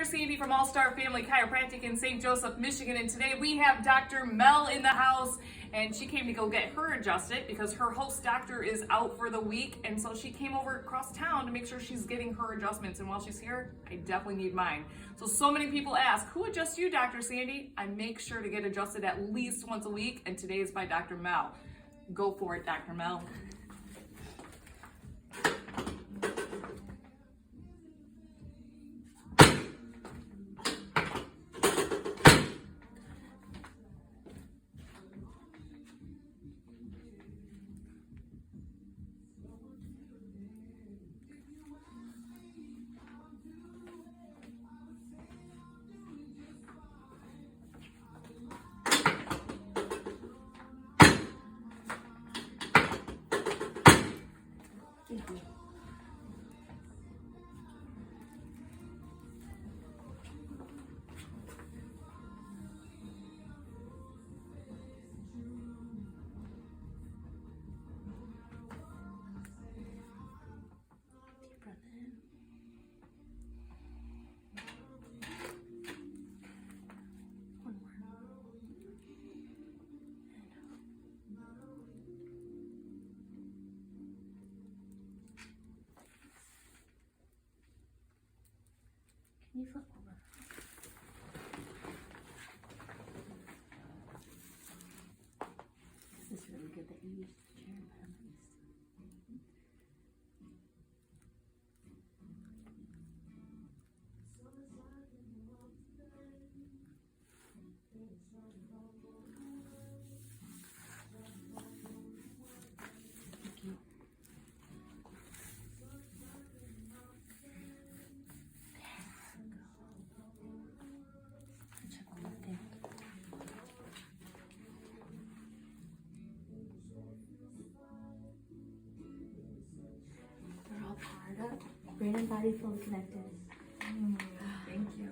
Sandy from All Star Family Chiropractic in St. Joseph, Michigan, and today we have Dr. Mel in the house, and she came to go get her adjusted because her host doctor is out for the week, and so she came over across town to make sure she's getting her adjustments, and while she's here, I definitely need mine. So many people ask, who adjusts you, Dr. Sandy? I make sure to get adjusted at least once a week, and today is by Dr. Mel. Go for it, Dr. Mel. Can you flip over? This is really good that you used the chair and put them on this. Thank you. Check one more thing. They're all powered up. Brain and body fully connected. Thank you.